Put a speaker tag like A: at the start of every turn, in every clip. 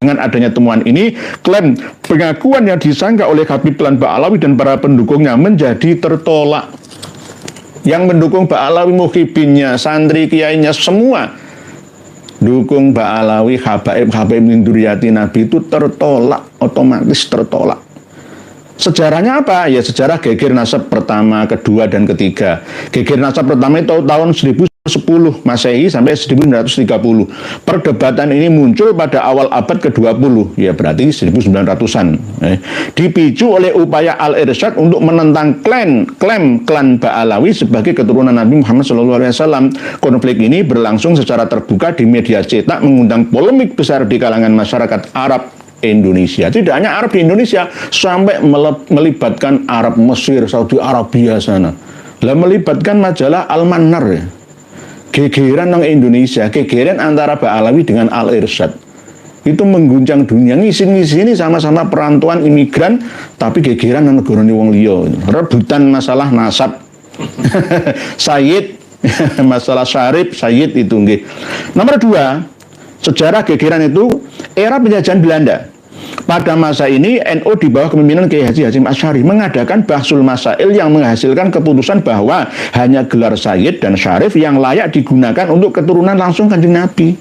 A: Dengan adanya temuan ini, klaim pengakuan yang disangka oleh Habib Tuan Ba'alawi dan para pendukungnya menjadi tertolak. Yang mendukung Ba'alawi, muhibinnya, santri kiainya, semua dukung Ba'alawi, habaib min dzurriyyati Nabi itu tertolak, otomatis tertolak. Sejarahnya apa? Ya sejarah geger nasab pertama, kedua, dan ketiga. Geger nasab pertama itu tahun 1010 Masehi sampai 1930. Perdebatan ini muncul pada awal abad ke-20, ya berarti 1900-an. Dipicu oleh upaya Al-Irsyad untuk menentang klaim klan Ba'alawi sebagai keturunan Nabi Muhammad SAW. Konflik ini berlangsung secara terbuka di media cetak, mengundang polemik besar di kalangan masyarakat Arab Indonesia. Tidak hanya Arab di Indonesia, sampai melibatkan Arab Mesir, Saudi Arabia sana. Lah melibatkan majalah Al-Manar ya. Gegeran nang Indonesia, gegeran antara Ba'alawi dengan Al-Irsyad. Itu mengguncang dunia, ngisi ini sama-sama perantauan imigran, tapi gegeran nang negara wong liya. Rebutan masalah nasab. Sayyid, masalah syarif, Sayyid itu nggih. Nomor 2, sejarah gegeran itu era penjajahan Belanda. Pada masa ini NU di bawah kepemimpinan Kiai Haji Hasyim Asy'ari mengadakan bahsul masail yang menghasilkan keputusan bahwa hanya gelar Sayyid dan Syarif yang layak digunakan untuk keturunan langsung Kanjeng Nabi.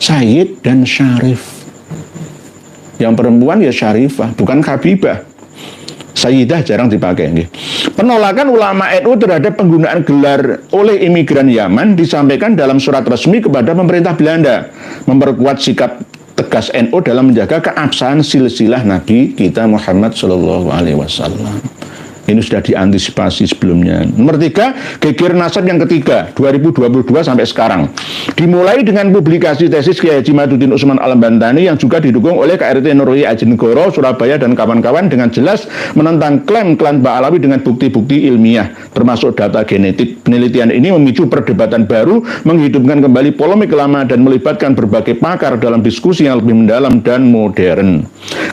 A: Sayyid dan Syarif. Yang perempuan ya Syarifah, bukan Habibah. Sayyidah jarang dipakai. Penolakan ulama NU terhadap penggunaan gelar oleh imigran Yaman disampaikan dalam surat resmi kepada pemerintah Belanda, memperkuat sikap tegas NU dalam menjaga keabsahan silsilah Nabi kita Muhammad SAW. Ini sudah diantisipasi sebelumnya. Nomor 3, geger nasab yang ketiga, 2022 sampai sekarang. Dimulai dengan publikasi tesis Kiai Haji Maduddin Utsman Al-Bantani yang juga didukung oleh KRT Nurul Ajenegoro, Surabaya, dan kawan-kawan dengan jelas menentang klaim klan Ba'alawi dengan bukti-bukti ilmiah, termasuk data genetik. Penelitian ini memicu perdebatan baru, menghidupkan kembali polemik lama, dan melibatkan berbagai pakar dalam diskusi yang lebih mendalam dan modern.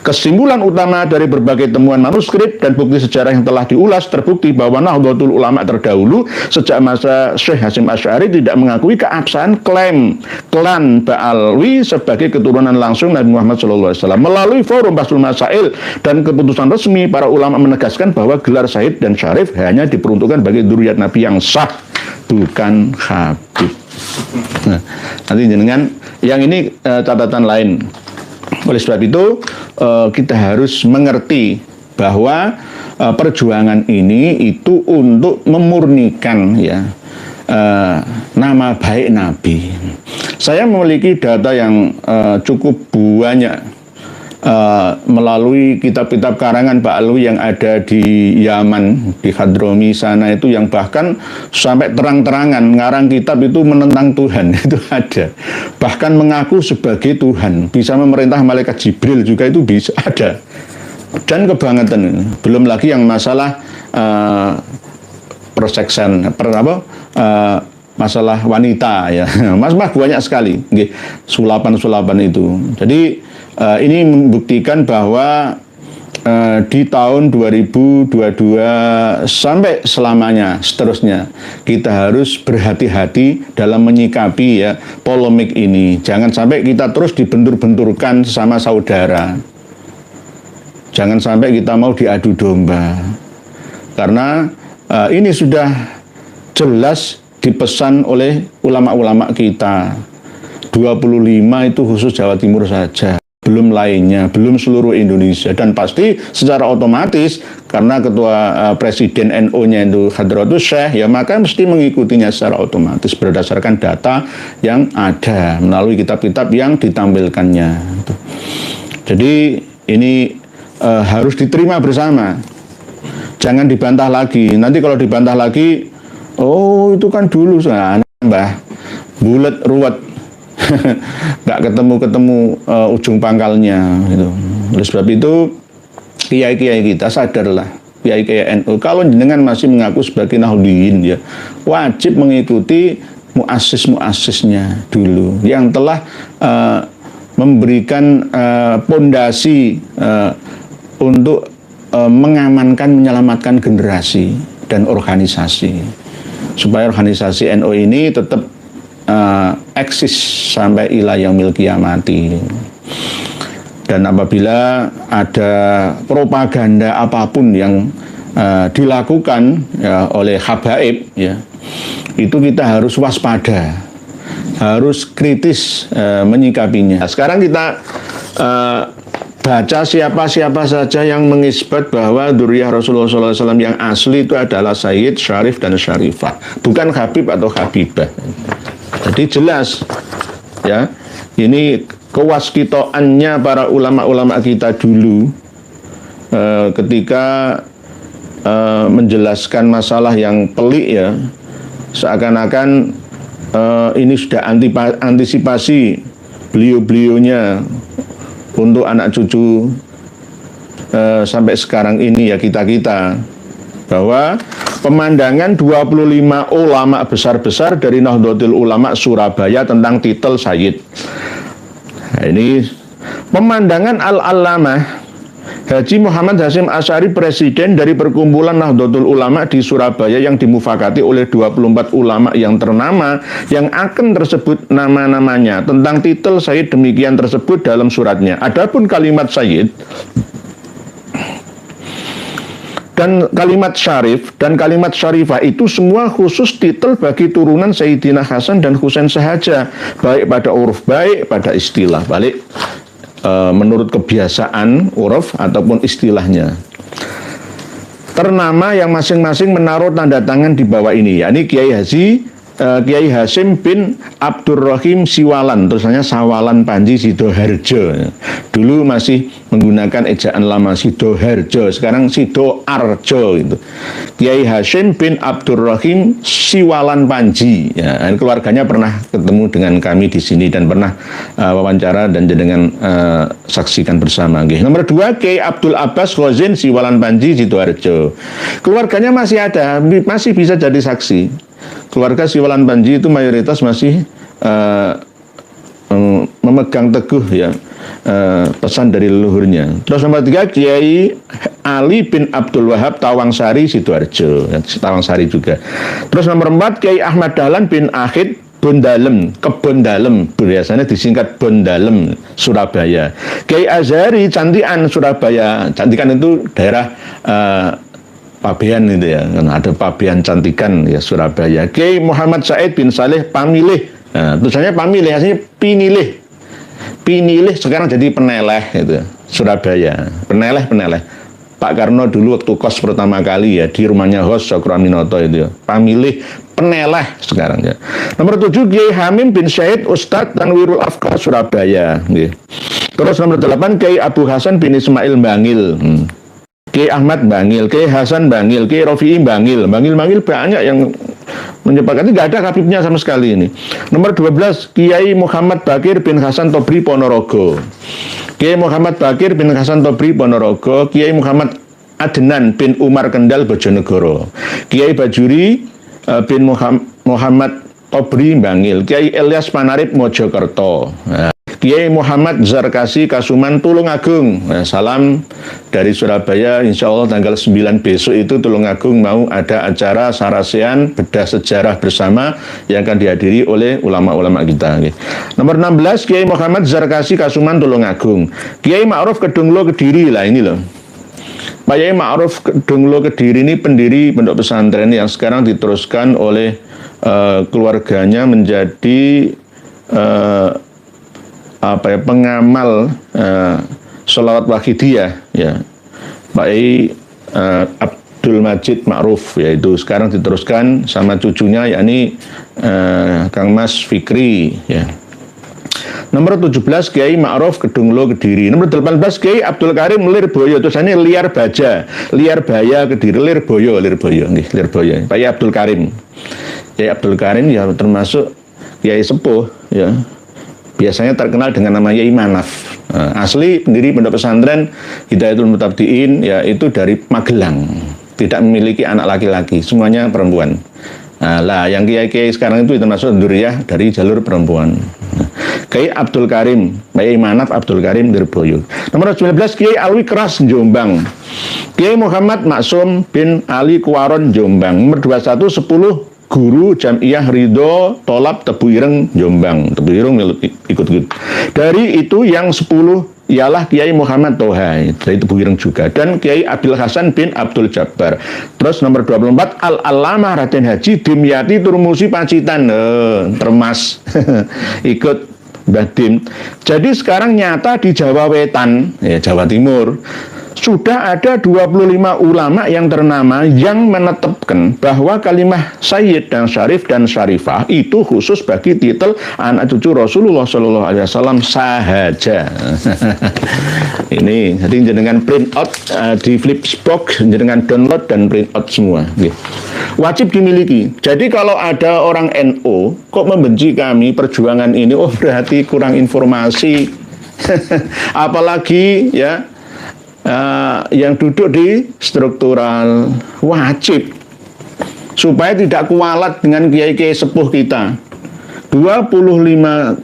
A: Kesimpulan utama dari berbagai temuan manuskrip dan bukti sejarah yang telah diulas, terbukti bahwa Nahdlatul Ulama terdahulu sejak masa Syekh Hasyim Asy'ari tidak mengakui keabsahan klaim klan Ba'alawi sebagai keturunan langsung Nabi Muhammad SAW. Melalui forum Bahsul Masail dan keputusan resmi, para ulama menegaskan bahwa gelar Sayyid dan Syarif hanya diperuntukkan bagi dzurriyyat Nabi yang sah, bukan Habib. Nah, nanti jenengan yang ini catatan lain. Oleh sebab itu kita harus mengerti bahwa perjuangan ini itu untuk memurnikan ya nama baik Nabi. Saya memiliki data yang cukup banyak melalui kitab-kitab karangan Ba'alawi yang ada di Yaman, di Hadromi sana itu, yang bahkan sampai terang-terangan ngarang kitab itu menentang Tuhan. Itu ada. Bahkan mengaku sebagai Tuhan, bisa memerintah malaikat Jibril juga itu bisa ada. Dan kebangetan, belum lagi yang masalah perseksan, masalah wanita ya, mas banyak sekali, sulapan itu. Jadi ini membuktikan bahwa di tahun 2022 sampai selamanya seterusnya kita harus berhati-hati dalam menyikapi ya polemik ini. Jangan sampai kita terus dibentur-benturkan sama saudara. Jangan sampai kita mau diadu domba, karena ini sudah jelas dipesan oleh ulama-ulama kita. 25 itu khusus Jawa Timur saja, belum lainnya, belum seluruh Indonesia. Dan pasti secara otomatis, karena ketua presiden NU-nya itu Hadratus Syekh, ya maka mesti mengikutinya secara otomatis berdasarkan data yang ada melalui kitab-kitab yang ditampilkannya. Jadi ini harus diterima bersama, jangan dibantah lagi. Nanti kalau dibantah lagi, oh itu kan dulu mbah bulet ruwet, nggak ketemu ujung pangkalnya gitu. Oleh sebab itu kiai-kiai kita sadarlah, kiai-kiai NU, kalau jenengan masih mengaku sebagai Nahdliyin ya wajib mengikuti muassis-muassisnya dulu yang telah memberikan pondasi untuk mengamankan, menyelamatkan generasi dan organisasi, supaya organisasi NU ini tetap eksis sampai ila yaumil qiyamati. Dan apabila ada propaganda apapun yang dilakukan ya, oleh habaib, ya, itu kita harus waspada, harus kritis menyikapinya. Sekarang kita baca siapa-siapa saja yang mengisbat bahwa dzurriyyah Rasulullah SAW yang asli itu adalah Sayyid, Syarif, dan Syarifah, bukan Habib atau Habibah. Jadi jelas, ya, ini kewaskitoannya para ulama-ulama kita dulu ketika menjelaskan masalah yang pelik, ya, seakan-akan ini sudah antisipasi beliau-beliaunya untuk anak cucu sampai sekarang ini, ya, kita-kita, bahwa pemandangan 25 ulama besar-besar dari Nahdlatul Ulama Surabaya tentang titel Sayyid. Nah, ini pemandangan Al-Allamah Haji Muhammad Hasyim Asy'ari, presiden dari perkumpulan Nahdlatul Ulama di Surabaya yang dimufakati oleh 24 ulama yang ternama yang akan tersebut nama-namanya tentang titel Sayyid demikian tersebut dalam suratnya. Adapun kalimat Sayyid dan kalimat Syarif dan kalimat Syarifah itu semua khusus titel bagi turunan Sayyidina Hasan dan Husain sahaja, baik pada uruf baik pada istilah, balik menurut kebiasaan uruf ataupun istilahnya. Ternama yang masing-masing menaruh tanda tangan di bawah ini, yakni Kiai Hasyim bin Abdurrahim Siwalan, tulisannya Sawalan Panji Sidoharjo. Dulu masih menggunakan ejaan lama Sidoharjo, sekarang Sidoarjo itu. Kiai Hasyim bin Abdurrahim Siwalan Panji. Ya, keluarganya pernah ketemu dengan kami di sini dan pernah wawancara dan dengan saksikan bersama. Nomor 2, Kiai Abdul Abbas Khozin Siwalan Panji Sidoharjo. Keluarganya masih ada, masih bisa jadi saksi. Keluarga Siwalan Panji itu mayoritas masih memegang teguh, ya, pesan dari leluhurnya. Terus nomor 3, Kiai Ali bin Abdul Wahab Tawangsari Sidoarjo, Tawangsari juga. Terus nomor 4, Kiai Ahmad Dahlan bin Ahid Bondalem, Kebon Dalem, biasanya disingkat Bondalem, Surabaya. Kiai Azhari Cantikan Surabaya. Cantikan itu daerah Pabean itu, ya, ada Pabean Cantikan, ya, Surabaya. Kiai Muhammad Said bin Saleh Pamilih, nah, tulisannya Pamilih, aslinya Pinilih sekarang jadi Peneleh itu, Surabaya. Peneleh. Pak Karno dulu waktu kos pertama kali, ya, di rumahnya Hos Cokroaminoto itu, ya. Pamilih Peneleh sekarang, ya. Nomor 7, Kiai Hamim bin Syahid Ustadz Tanwirul Afkar Surabaya, ya. Terus nomor 8, Kiai Abu Hasan bin Ismail Bangil. Kiai Ahmad Bangil, Kiai Hasan Bangil, Kiai Rofi'i Bangil. Bangil banyak yang menyepakati, nggak ada Habibnya sama sekali ini. Nomor 12, Kiai Muhammad Bakir bin Hasan Tobri Ponorogo. Kiai Muhammad Bakir bin Hasan Tobri Ponorogo. Kiai Muhammad Adnan bin Umar Kendal Bojonegoro. Kiai Bajuri bin Muhammad Tobri Bangil. Kiai Ilyas Panarip Mojokerto. Nah, Kiai Muhammad Zarkasi Kasuman Tulungagung. Nah, salam dari Surabaya. Insya Allah tanggal 9 besok itu Tulungagung mau ada acara Sarasean Bedah Sejarah Bersama yang akan dihadiri oleh ulama-ulama kita. Nomor 16, Kiai Muhammad Zarkasi Kasuman Tulungagung. Kiai Ma'ruf Kedunglo Kediri, lah ini loh. Pak Kiai Ma'ruf Kedunglo Kediri ini pendiri pondok pesantren yang sekarang diteruskan oleh keluarganya menjadi pengamal sholawat wahidiyah, ya, Pak Abdul Majid Ma'ruf, yaitu sekarang diteruskan sama cucunya, yakni Kang Mas Fikri, ya. Nomor 17, Kiai Ma'ruf Kedunglo Kediri. Nomor 18, Kiai Abdul Karim Lirboyo, tulisannya Liar Baja, Liar Baya Kediri, Lirboyo, Lirboyo. Pak Abdul Karim. Kiai Abdul Karim, ya, termasuk Kiai sepuh, ya. Biasanya terkenal dengan nama Yai Manaf. Asli pendiri pondok pesantren Hidayatul Mutabdiin, ya, itu dari Magelang. Tidak memiliki anak laki-laki, semuanya perempuan. Lah yang kiai-kiai sekarang itu termasuk dzurriyyah dari jalur perempuan. Kiai Abdul Karim, Yai Manaf Abdul Karim Lirboyo. Nomor 19, Kiai Alwi Keras Jombang. Kiai Muhammad Maksum bin Ali Kuwaron Jombang. Nomor 21, 10 Guru Jam'iyah Ridho Tolab Tebu Ireng Jombang. Tebu Ireng ikut-ikut. Dari itu yang 10 ialah Kiai Muhammad Toha dari Tebu Ireng juga, dan Kiai Abdul Hasan bin Abdul Jabbar. Terus nomor 24 Al-Alamah Raden Haji Dimyati Turmusi Pacitan, Termas ikut Mbah Dim. Jadi sekarang nyata di Jawa Wetan, ya Jawa Timur, sudah ada 25 ulama yang ternama yang menetapkan bahwa kalimah Sayyid dan Syarif dan Syarifah itu khusus bagi titel anak cucu Rasulullah Shallallahu Alaihi Wasallam sahaja. Ini jadi jenengan print out di Flipbox, jenengan download dan print out semua. Wajib dimiliki. Jadi kalau ada orang NU kok membenci kami perjuangan ini, oh berarti kurang informasi. Apalagi ya. Yang duduk di struktural, wajib supaya tidak kualat dengan kiai-kiai sepuh kita. 25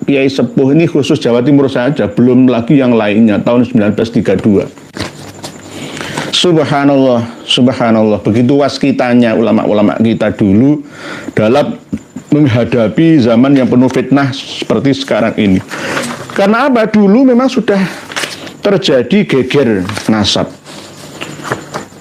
A: kiai sepuh ini khusus Jawa Timur saja, belum lagi yang lainnya tahun 1932. Subhanallah, subhanallah, begitu waskitanya ulama-ulama kita dulu dalam menghadapi zaman yang penuh fitnah seperti sekarang ini. Karena apa? Dulu memang sudah terjadi geger nasab.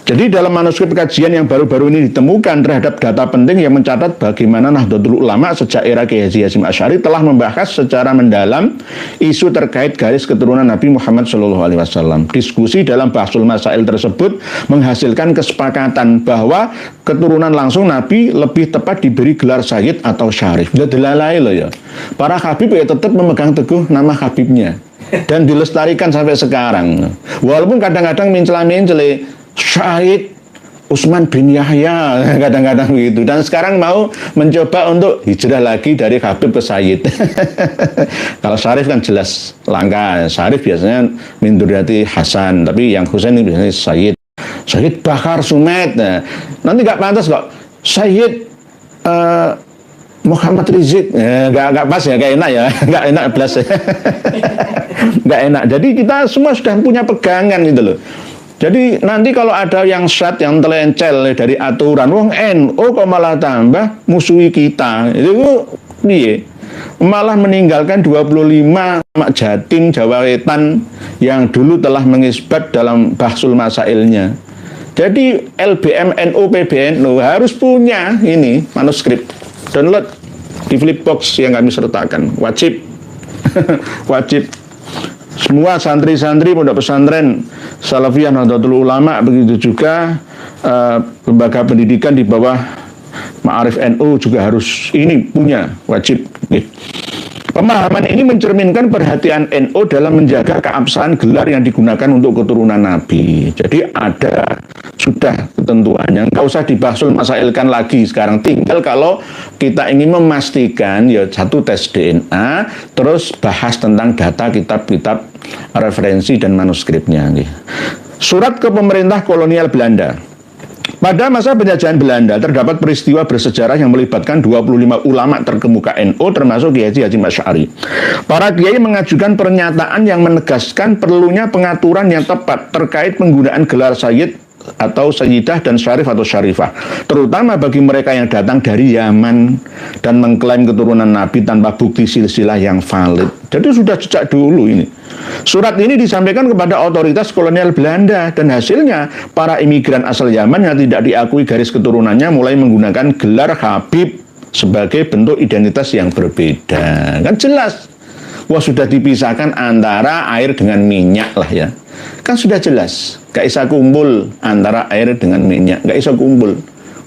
A: Jadi dalam manuskrip kajian yang baru-baru ini ditemukan terhadap data penting yang mencatat bagaimana Nahdlatul Ulama sejak era Kiai Haji Hasyim Asy'ari telah membahas secara mendalam isu terkait garis keturunan Nabi Muhammad SAW. Diskusi dalam Bahsul Masail tersebut menghasilkan kesepakatan bahwa keturunan langsung Nabi lebih tepat diberi gelar Sayyid atau Syarif. Dilalai loh ya. Para Habib ya tetap memegang teguh nama Habibnya dan dilestarikan sampai sekarang. Walaupun kadang-kadang mencela-mencela Syahid Utsman bin Yahya kadang-kadang begitu, dan sekarang mau mencoba untuk hijrah lagi dari Habib ke Sayyid. Kalau Syarif kan jelas langka. Syarif biasanya min dzurriyyati Hasan, tapi yang Husain ini biasanya Sayyid. Sayyid Bakar Sumet. Nah, nanti nggak pantas kok Sayyid Muhammad Rizik, nggak pas ya, nggak enak ya, nggak enak belas, nggak enak. Jadi kita semua sudah punya pegangan gitu loh. Jadi nanti kalau ada yang syad, yang telencel dari aturan, wong NU kok malah tambah musuhi kita, itu piye? Malah meninggalkan 25 Jatim, Jawa Wetan yang dulu telah mengisbat dalam Bahsul Masailnya. Jadi LBM NU PBNU harus punya ini manuskrip, download di Flipbox yang kami sertakan, wajib. Wajib. Semua santri-santri pondok pesantren Salafiyah Nahdlatul Ulama, begitu juga lembaga pendidikan di bawah Ma'arif NU juga harus ini punya, wajib. Pemahaman ini mencerminkan perhatian NU dalam menjaga keabsahan gelar yang digunakan untuk keturunan Nabi. Jadi ada sudah ketentuannya, nggak usah dibahsul masailkan lagi sekarang. Tinggal kalau kita ingin memastikan ya satu tes DNA, terus bahas tentang data kitab-kitab referensi dan manuskripnya. Surat ke pemerintah kolonial Belanda. Pada masa penjajahan Belanda terdapat peristiwa bersejarah yang melibatkan 25 ulama terkemuka NU termasuk Kiai Haji Hasyim Asy'ari. Para kiai mengajukan pernyataan yang menegaskan perlunya pengaturan yang tepat terkait penggunaan gelar Sayyid atau Sayyidah dan Syarif atau Syarifah, terutama bagi mereka yang datang dari Yaman dan mengklaim keturunan Nabi tanpa bukti silsilah yang valid. Jadi sudah sejak dulu ini. Surat ini disampaikan kepada otoritas kolonial Belanda, dan hasilnya para imigran asal Yaman yang tidak diakui garis keturunannya mulai menggunakan gelar Habib sebagai bentuk identitas yang berbeda. Kan jelas. Wah, sudah dipisahkan antara air dengan minyak lah ya. Kan sudah jelas. Gak bisa kumpul antara air dengan minyak. Gak bisa kumpul.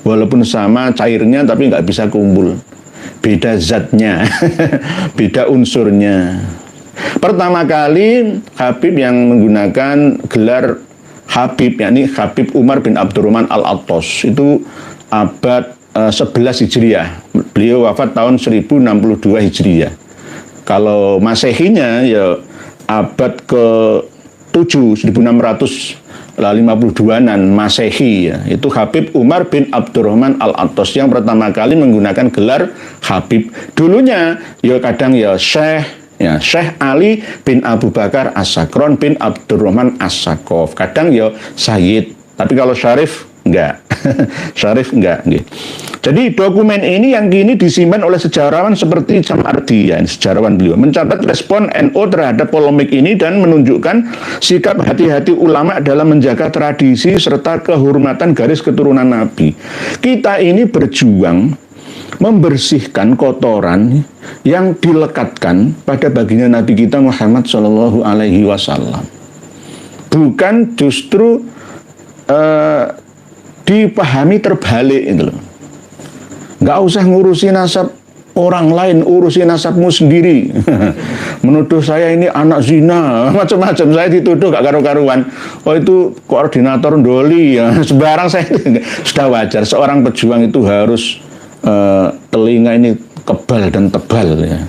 A: Walaupun sama cairnya tapi gak bisa kumpul. Beda zatnya. Beda unsurnya. Pertama kali Habib yang menggunakan gelar Habib, yakni Habib Umar bin Abdurrahman Al-Attas, itu abad 11 Hijriah. Beliau wafat tahun 1062 Hijriah. Kalau Masehinya ya abad ke-7, 1652-an Masehi ya. Itu Habib Umar bin Abdurrahman Al-Attas yang pertama kali menggunakan gelar Habib. Dulunya ya kadang ya Syekh Ali bin Abu Bakar As-Sakron bin Abdurrahman As-Sakof. Kadang ya Sayyid. Tapi kalau Syarif enggak. Syarif enggak. Jadi dokumen ini yang kini disimpan oleh sejarawan seperti Samardi, ya, sejarawan beliau, mencatat respon NU terhadap polemik ini dan menunjukkan sikap hati-hati ulama dalam menjaga tradisi serta kehormatan garis keturunan Nabi. Kita ini berjuang membersihkan kotoran yang dilekatkan pada baginda Nabi kita Muhammad Shallallahu Alaihi Wasallam, bukan justru dipahami terbalik itu loh. Nggak usah ngurusi nasab orang lain, urusi nasabmu sendiri. Menuduh saya ini anak zina, macam-macam. Saya dituduh gak karu-karuan. Oh itu koordinator doli ya. Sembarang saya sudah wajar. Seorang pejuang itu harus telinga ini kebal dan tebal ya.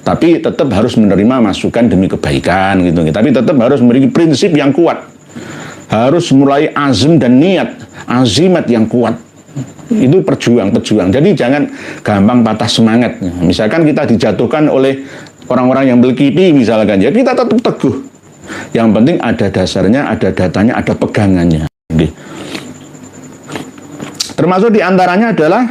A: Tapi tetap harus menerima masukan demi kebaikan gitu. Tapi tetap harus memiliki prinsip yang kuat. Harus mulai azim dan niat, azimat yang kuat. Itu pejuang. Jadi jangan gampang patah semangat. Misalkan kita dijatuhkan oleh orang-orang yang belkipi misalkan, ya kita tetap teguh. Yang penting ada dasarnya, ada datanya, ada pegangannya. Termasuk diantaranya adalah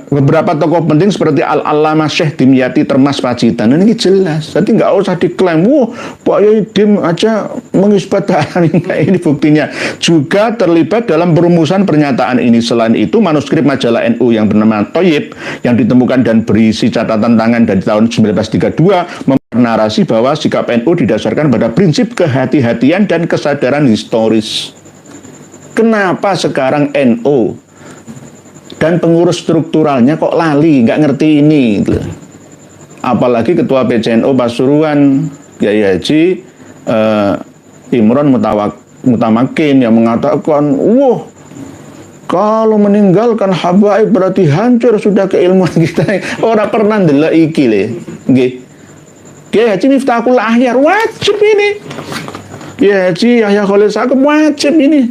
A: beberapa tokoh penting seperti Al-Allamah Syekh Dimyati Termas Pacitan. Ini jelas. Jadi nggak usah diklaim, Pak Yai Dim aja mengisbat ini buktinya. Juga terlibat dalam perumusan pernyataan ini. Selain itu, manuskrip majalah NU yang bernama Thayyib yang ditemukan dan berisi catatan tangan dari tahun 1932 narasi bahwa sikap NU didasarkan pada prinsip kehati-hatian dan kesadaran historis. Kenapa sekarang NU dan pengurus strukturalnya kok lali, nggak ngerti ini gitu. Apalagi Ketua PCNU Pasuruan Kiai Haji Imron Mutamakin yang mengatakan, kalau meninggalkan habaib berarti hancur sudah keilmuan kita. Orang pernah ndelok iki le. Nggih. Kiai Haji Miftahul Ahyar wajib ini. Kiai Haji Yahya Khalil Saqaf wajib ini.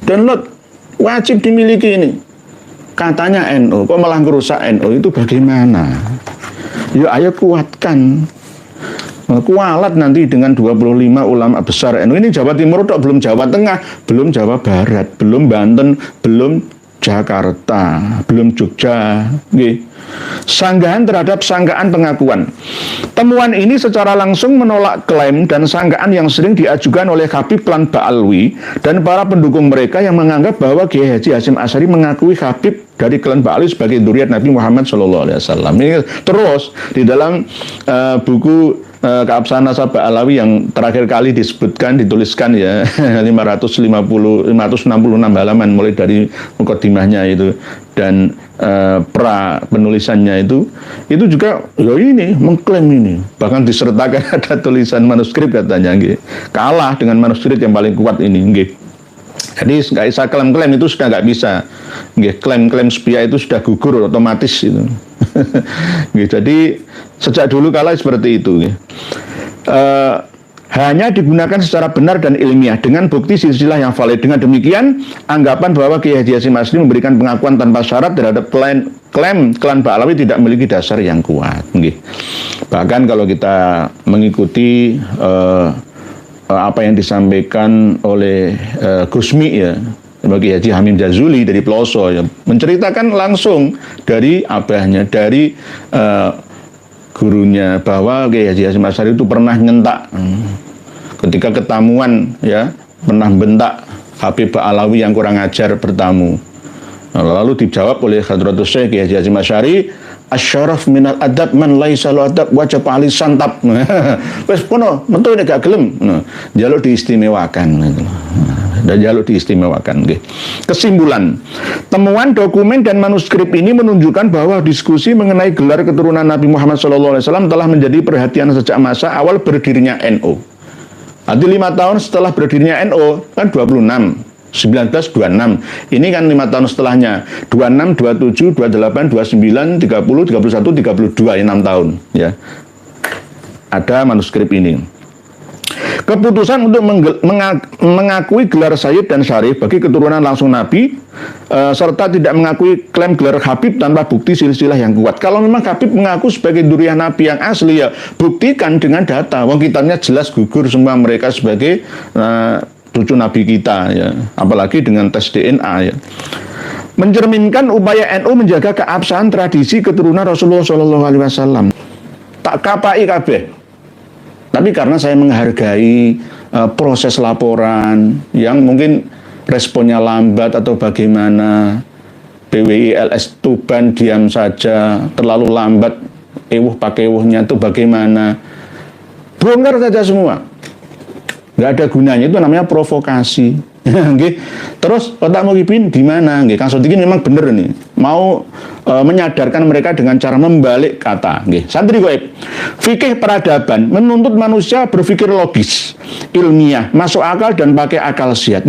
A: Download wajib dimiliki ini. Katanya NU, kok malah ngerusak NU, itu bagaimana? Ya ayo kuatkan. Kualat nanti dengan 25 ulama besar NU. Ini Jawa Timur belum Jawa Tengah, belum Jawa Barat, belum Banten, belum Jakarta, belum Jogja. Sanggahan terhadap sangkaan pengakuan. Temuan ini secara langsung menolak klaim dan sangkaan yang sering diajukan oleh Habib Klan Ba'alwi dan para pendukung mereka yang menganggap bahwa Kiai Haji Hasyim Asy'ari mengakui Habib dari Klan Ba'alwi sebagai dzurriyyah Nabi Muhammad SAW. Ini terus di dalam buku Keabsahan Nasab Ba'alawi yang terakhir kali disebutkan, dituliskan ya 566 halaman mulai dari mukadimahnya itu dan pra penulisannya itu juga ya ini mengklaim ini, bahkan disertakan ada tulisan manuskrip katanya kalah dengan manuskrip yang paling kuat ini. Jadi nggak bisa klaim-klaim, itu sudah nggak bisa. Klaim-klaim sepia itu sudah gugur otomatis itu. Jadi sejak dulu kala seperti itu. Hanya digunakan secara benar dan ilmiah dengan bukti silsilah yang valid. Dengan demikian, anggapan bahwa Kiai Haji Hasyim Asy'ari memberikan pengakuan tanpa syarat terhadap klaim Klan Ba'alawi tidak memiliki dasar yang kuat. Bahkan kalau kita mengikuti apa yang disampaikan oleh Gusmi ya, bagi Haji Hamim Jazuli dari Ploso ya, menceritakan langsung dari abahnya, dari gurunya bahwa Kiai Haji Hasyim Asy'ari itu pernah nyentak ketika ketamuan ya, pernah bentak Habib Ba'alawi yang kurang ajar bertamu. Lalu dijawab oleh Hadratus Syekh Kiai Haji Hasyim Asy'ari, asyaraf minal adab man laisa lahu adab wajib ali santap. Wes kono metu nek gak gelem njaluk diistimewakan gitu. Dan jaluk diistimewakan. Kesimpulan, temuan dokumen dan manuskrip ini menunjukkan bahwa diskusi mengenai gelar keturunan Nabi Muhammad SAW telah menjadi perhatian sejak masa awal berdirinya NU. Nanti 5 tahun setelah berdirinya NU kan 26, 1926. Ini kan 5 tahun setelahnya 26, 27, 28, 29, 30, 31, 32 ya 6 tahun ya. Ada manuskrip ini. Keputusan untuk mengakui gelar Sayyid dan Syarif bagi keturunan langsung Nabi serta tidak mengakui klaim gelar Habib tanpa bukti silsilah yang kuat. Kalau memang Habib mengaku sebagai dzurriyyah Nabi yang asli ya buktikan dengan data. Wong kitabnya jelas gugur semua mereka sebagai cucu Nabi kita ya, apalagi dengan tes DNA ya. Mencerminkan upaya NU menjaga keabsahan tradisi keturunan Rasulullah SAW. Tak kapai kabeh. Tapi karena saya menghargai proses laporan yang mungkin responnya lambat atau bagaimana, PWI LS Tuban diam saja, terlalu lambat, pakewuhnya itu bagaimana, bongkar saja semua. Nggak ada gunanya, itu namanya provokasi. Terus Otak Muhyiddin gimana? Kang Sodikin memang benar nih, mau menyadarkan mereka dengan cara membalik kata. Santri gaib, fikih peradaban menuntut manusia berpikir logis, ilmiah, masuk akal dan pakai akal sehat.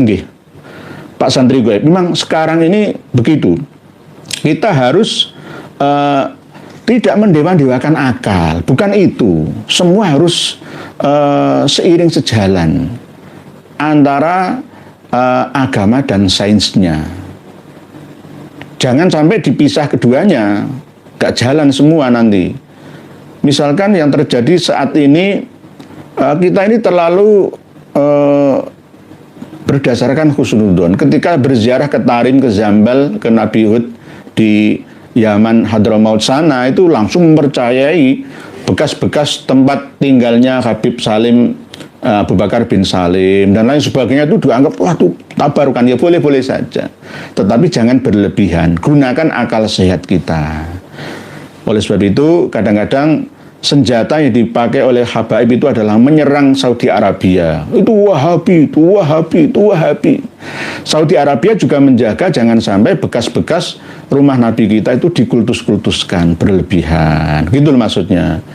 A: Pak Santri gaib, memang sekarang ini begitu. Kita harus tidak mendewa-dewakan akal, bukan itu. Semua harus seiring sejalan antara agama dan sainsnya. Jangan sampai dipisah keduanya, gak jalan semua nanti. Misalkan yang terjadi saat ini, kita ini terlalu berdasarkan husnudzon. Ketika berziarah ke Tarim, ke Zambal, ke Nabi Hud di Yaman Hadramaut sana, itu langsung mempercayai bekas-bekas tempat tinggalnya Habib Salim, Abu Bakar bin Salim dan lain sebagainya. Itu dianggap wah itu tabarukan, ya boleh-boleh saja, tetapi jangan berlebihan, gunakan akal sehat kita. Oleh sebab itu kadang-kadang senjata yang dipakai oleh habaib itu adalah menyerang Saudi Arabia. Itu Wahabi, itu Wahabi, itu Wahabi. Saudi Arabia juga menjaga jangan sampai bekas-bekas rumah Nabi kita itu dikultus-kultuskan berlebihan. Gitu loh maksudnya.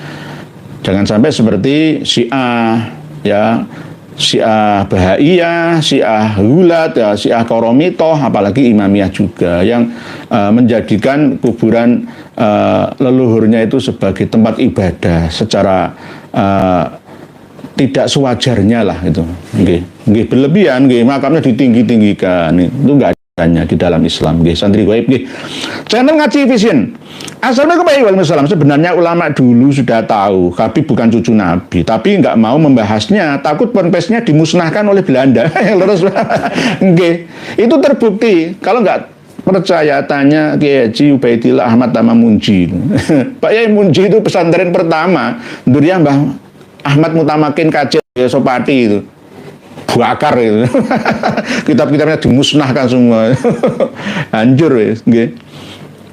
A: Jangan sampai seperti Syiah, ya, Syiah Bahaiyah, Syiah Hulat, ya, Syiah Koromitoh, apalagi Imamiyah juga yang menjadikan kuburan leluhurnya itu sebagai tempat ibadah secara tidak sewajarnya lah itu. Nggih berlebihan, nggih makamnya ditinggi-tinggikan. Itu enggak adanya di dalam Islam, nggih. Santri gaib nggih. Channel Ngaji Vision. Assalamualaikum warahmatullahi wabarakatuh. Sebenarnya ulama dulu sudah tahu Habib bukan cucu Nabi, tapi nggak mau membahasnya, takut ponpesnya dimusnahkan oleh Belanda. Terus nggih. Itu terbukti. Kalau nggak percaya tanya Kiai Haji Ubaidillah Ahmad Tama Munji. Pak Yai Munji itu pesantren pertama Duriah Mbah Ahmad Mutamakin Kacil Sopati itu. Bakar itu. Kitab-kitabnya dimusnahkan semua. Hancur ya, nggih.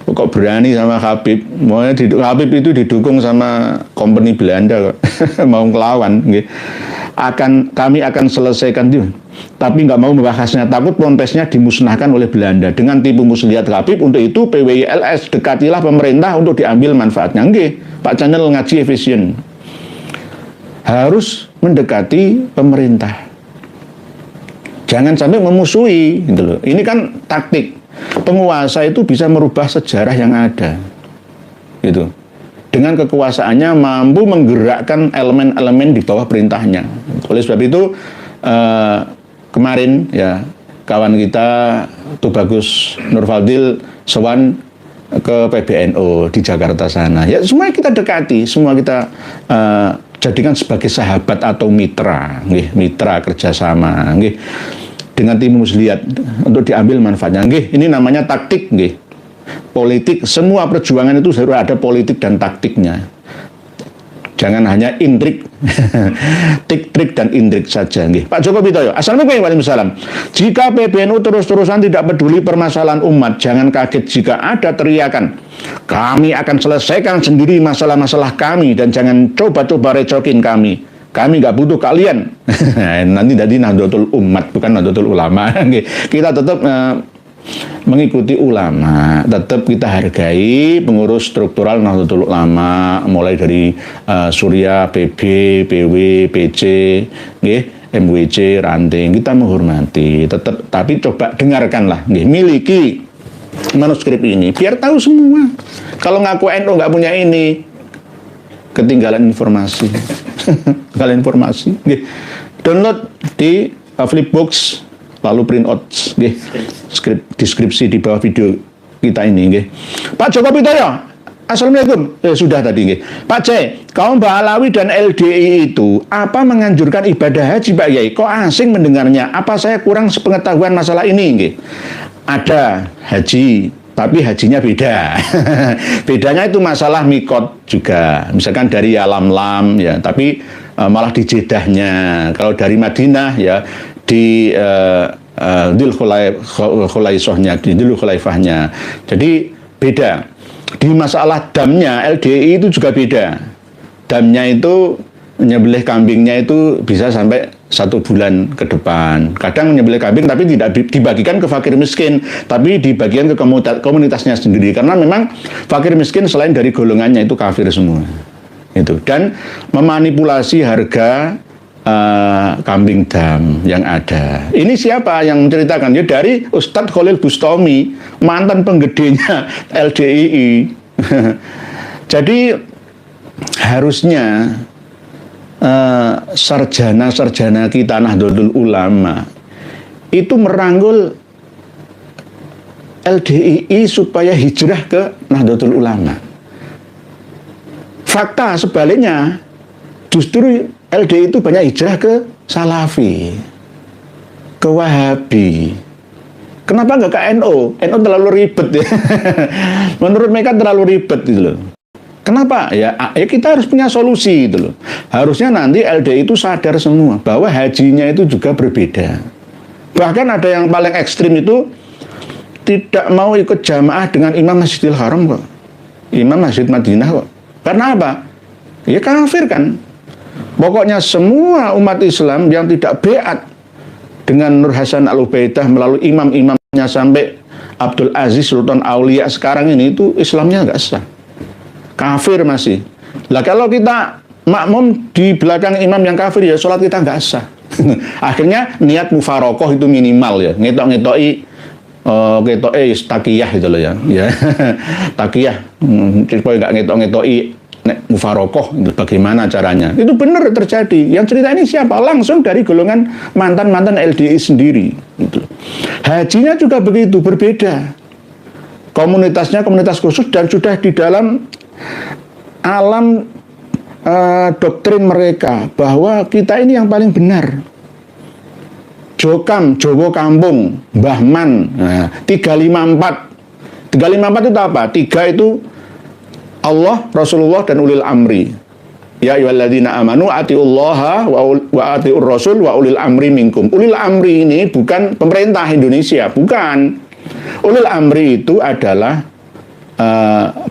A: Kok berani sama Habib? Habib itu didukung sama company Belanda kok. Mau ngelawan, nggih. Kami akan selesaikan itu. Tapi nggak mau membahasnya, takut ponpesnya dimusnahkan oleh Belanda. Dengan tipu muslihat Habib, untuk itu PWI LS dekatilah pemerintah untuk diambil manfaatnya. Nggih, Pak Channel Ngaji Efisien. Harus mendekati pemerintah. Jangan sampai memusuhi, gitu loh. Ini kan taktik. Penguasa itu bisa merubah sejarah yang ada, gitu. Dengan kekuasaannya mampu menggerakkan elemen-elemen di bawah perintahnya. Oleh sebab itu kemarin ya kawan kita Tubagus Nurfadil sowan ke PBNU di Jakarta sana. Ya semua kita dekati, semua kita jadikan sebagai sahabat atau mitra, nggih, mitra kerjasama, nggih. Dengan tim muslihat untuk diambil manfaatnya. Nggih, ini namanya taktik, nggih. Politik, semua perjuangan itu harus ada politik dan taktiknya. Jangan hanya intrik, trik-trik dan intrik saja, nggih. Pak Joko Widodo, Assalamualaikum warahmatullahi wabarakatuh. Jika PBNU terus-terusan tidak peduli permasalahan umat, jangan kaget jika ada teriakan, kami akan selesaikan sendiri masalah-masalah kami dan jangan coba-coba recokin kami. Kami nggak butuh kalian. Nanti jadi Nahdlatul Umat, bukan Nahdlatul Ulama. Kita tetap mengikuti ulama, tetap kita hargai pengurus struktural Nahdlatul Ulama, mulai dari Surya, PB, PW, PC, MWC, Ranting, kita menghormati. Tetap, tapi coba dengarkanlah, miliki manuskrip ini, biar tahu semua. Kalau ngaku NU nggak punya ini, ketinggalan informasi. Ketinggalan informasi. Download di Flipbox, lalu print out, deskripsi di bawah video kita ini. Pak Joko Widodo, Assalamualaikum. Sudah tadi nggih. Pak C, kaum Ba'alawi dan LDI itu apa menganjurkan ibadah haji Pak Yai? Kok asing mendengarnya? Apa saya kurang sepengetahuan masalah ini nggih? Ada haji, tapi hajinya beda. Bedanya itu masalah mikot juga. Misalkan dari Yalamlam ya, tapi malah di Jeddahnya. Kalau dari Madinah ya di Dzul Khulaifahnya, di Dzul Khulaifahnya. Jadi beda. Di masalah damnya LDI itu juga beda. Damnya itu menyembelih kambingnya itu bisa sampai 1 bulan ke depan. Kadang menyembelih kambing tapi tidak dibagikan ke fakir miskin, tapi dibagikan ke komunitasnya sendiri. Karena memang fakir miskin selain dari golongannya itu kafir semua. Itu. Dan memanipulasi harga kambing dam yang ada. Ini siapa yang menceritakan? Ya dari Ustadz Khalil Bustami, mantan penggedenya LDII. Jadi harusnya sarjana-sarjana kita Nahdlatul Ulama itu merangkul LDII supaya hijrah ke Nahdlatul Ulama. Fakta sebaliknya, justru LDI itu banyak hijrah ke Salafi, ke Wahabi. Kenapa nggak ke NU? NU terlalu ribet ya. Menurut mereka terlalu ribet gitu loh. Kenapa? Ya kita harus punya solusi gitu loh. Harusnya nanti LDI itu sadar semua bahwa hajinya itu juga berbeda. Bahkan ada yang paling ekstrim itu tidak mau ikut jamaah dengan Imam Masjidil Haram kok. Imam Masjid Madinah kok. Karena apa? Ya kafir kan. Pokoknya semua umat Islam yang tidak beat dengan Nur Hasan Al-Ubaidah melalui imam-imamnya sampai Abdul Aziz Sultan Aulia sekarang ini itu Islamnya nggak sah. Kafir masih. Lah kalau kita makmum di belakang imam yang kafir ya sholat kita nggak sah. Akhirnya niat mufarokoh itu minimal ya. Ngetok-ngetoki takiyah itu loh ya. Takiyah. Supaya nggak ngetok-ngetoki mufarokoh itu bagaimana caranya? Itu benar terjadi. Yang cerita ini siapa? Langsung dari golongan mantan-mantan LDI sendiri. Gitu. Hajinya juga begitu, berbeda. Komunitasnya komunitas khusus dan sudah di dalam alam doktrin mereka bahwa kita ini yang paling benar. Jokam, Jowo Kampung, Bahman, 354. 354 itu apa? 3 itu Allah, Rasulullah, dan ulil amri. Ya ayyuhalladzina amanu atiullaha wa atiur rasul wa ulil amri minkum. Ulil amri ini bukan pemerintah Indonesia, bukan. Ulil amri itu adalah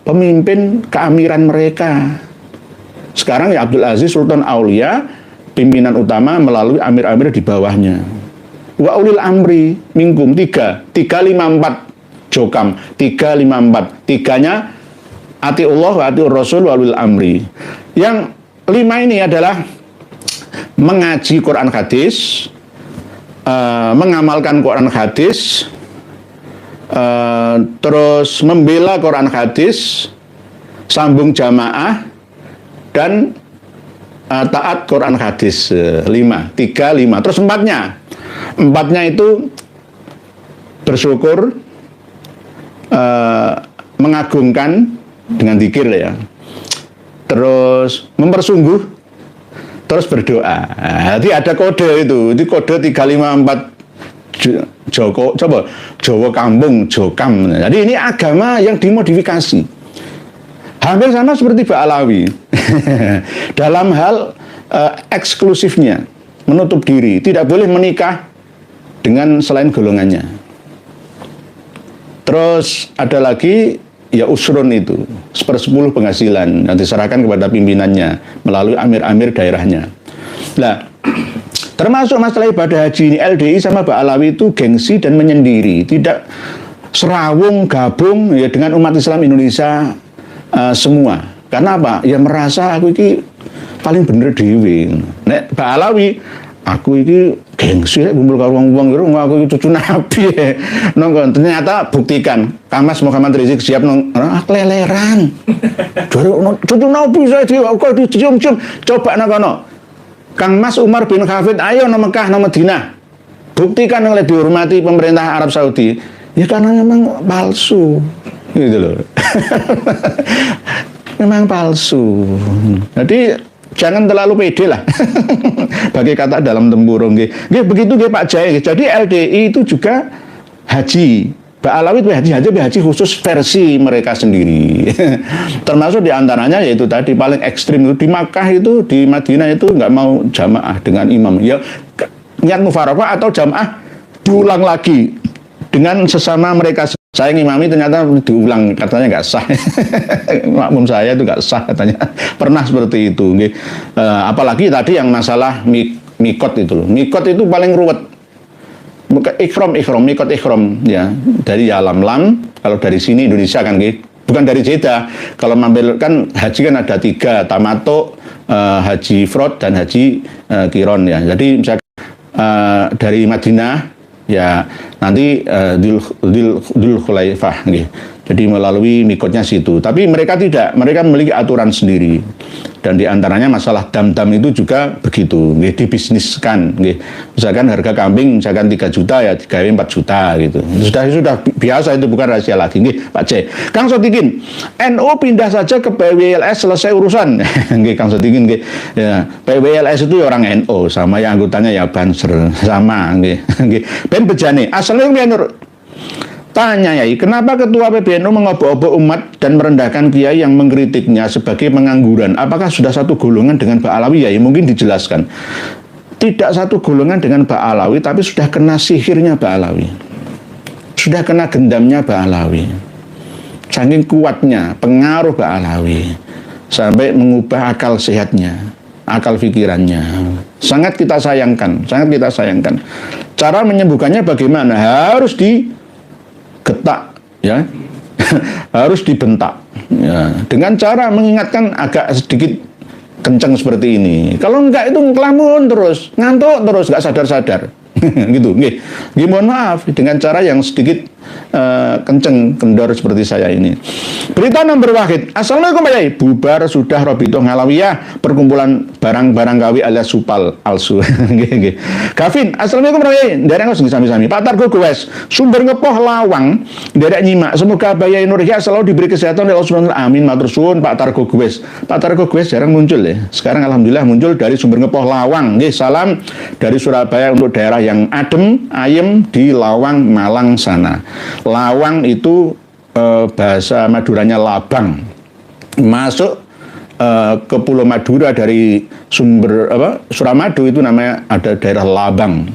A: pemimpin keamiran mereka. Sekarang ya Abdul Aziz Sultan Aulia, pimpinan utama melalui amir-amir di bawahnya. Wa ulil amri minkum 354 Jokam 354. 3-nya atiullah wa atiur rasul wa ulil amri. Yang 5 ini adalah mengaji Quran hadis, mengamalkan Quran hadis, terus membela Quran hadis, sambung jamaah, dan taat Quran hadis. 5. Terus 4-nya itu bersyukur, mengagungkan dengan zikir ya. Terus mempersungguh, terus berdoa. Jadi ada kode itu kode 354 Jowo Kampung, Jokam. Jadi ini agama yang dimodifikasi. Hampir sama seperti Ba'alawi. Dalam hal eksklusifnya, menutup diri, tidak boleh menikah dengan selain golongannya. Terus ada lagi ya usrun itu 1/10 penghasilan yang diserahkan kepada pimpinannya melalui amir-amir daerahnya. Nah, termasuk masalah ibadah haji ini, LDI sama Ba'alawi itu gengsi dan menyendiri, tidak serawung gabung ya dengan umat Islam Indonesia semua. Karena apa? Ya merasa aku ini paling bener dewe. Nek Ba'alawi, aku ini gengsi kumpul karo wong-wong karo aku iki cucu nabi. Nongko ternyata buktikan Kang Mas Muhammad Rizik siap keleleran. Cucu nabi saya kok dicium-cium. Coba nang kono. Kang Mas Umar bin Hafid ayo nang Mekah nang Madinah. Buktikan oleh dihormati pemerintah Arab Saudi. Ya karena memang palsu. gitu loh. Memang palsu. Jadi jangan terlalu pede lah. Bagi kata dalam tempurung begitu Pak Jaya. Jadi LDI itu juga haji. Ba'alawi itu haji khusus versi mereka sendiri. Termasuk diantaranya yaitu tadi paling ekstrim itu di Makkah itu, di Madinah itu nggak mau jamaah dengan imam. Ya niat mufaroqah atau jamaah diulang lagi dengan sesama mereka. Saya ngimami ternyata diulang, katanya nggak sah. Makmum saya itu nggak sah katanya. Pernah seperti itu. Apalagi tadi yang masalah mikot itu. Mikot itu paling ruwet. Mikot ikhram ya, dari Yalamlam. Kalau dari sini Indonesia kan bukan dari Jeddah. Kalau mampir kan haji kan ada 3, tamato, haji ifrad dan haji kiron ya. Jadi misalkan dari Madinah ya nanti Dzul Khulaifah gitu. Jadi melalui mikotnya situ. Tapi mereka tidak, mereka memiliki aturan sendiri. Dan diantaranya masalah dam-dam itu juga begitu, dibisniskan. Misalkan harga kambing misalkan 3 juta ya digawe 4 juta gitu. Sudah biasa, itu bukan rahasia lagi. Pak C. Kang Sotikin, NU pindah saja ke PWLS selesai urusan. Kang Sotikin, ya, PWLS itu orang NU sama yang anggotanya ya Banser sama. Ben Bejane, asalnya menurut tanya Yai, kenapa ketua PBNU mengobok-obok umat dan merendahkan kiai yang mengkritiknya sebagai pengangguran? Apakah sudah satu golongan dengan Pak Alawi Yai? Mungkin dijelaskan. Tidak satu golongan dengan Pak Alawi, tapi sudah kena sihirnya Pak Alawi. Sudah kena gendamnya Pak Alawi. Saking kuatnya pengaruh Pak Alawi sampai mengubah akal sehatnya, akal pikirannya. Sangat kita sayangkan, sangat kita sayangkan. Cara menyembuhkannya bagaimana? Harus digetak, ya, harus dibentak, ya, dengan cara mengingatkan agak sedikit kencang seperti ini. Kalau enggak itu ngelamun terus, ngantuk terus, nggak sadar-sadar. Gitu, mohon maaf dengan cara yang sedikit kenceng, kendor seperti saya ini. Berita nomor wahid. Assalamualaikum Pak Yai. Bubar sudah Robito Ngalawiyah, perkumpulan barang-barang gawi alias supal alsu. Gavin, assalamualaikum Pak Yai. Dereng sami-sami. Pak Targo Gowes, sumber ngepoh lawang, derek nyimak. Semoga Pak Yai Nurhya selalu diberi kesehatan oleh Allah Subhanahu wa taala. Amin, matur suwun Pak Targo Gowes. Pak Targo Gowes jarang muncul ya. Sekarang alhamdulillah muncul dari sumber ngepoh lawang. Salam dari Surabaya untuk daerah yang adem, ayem di Lawang, Malang sana. Lawang itu bahasa Maduranya labang. Masuk ke Pulau Madura dari sumber Suramadu itu namanya ada daerah Labang.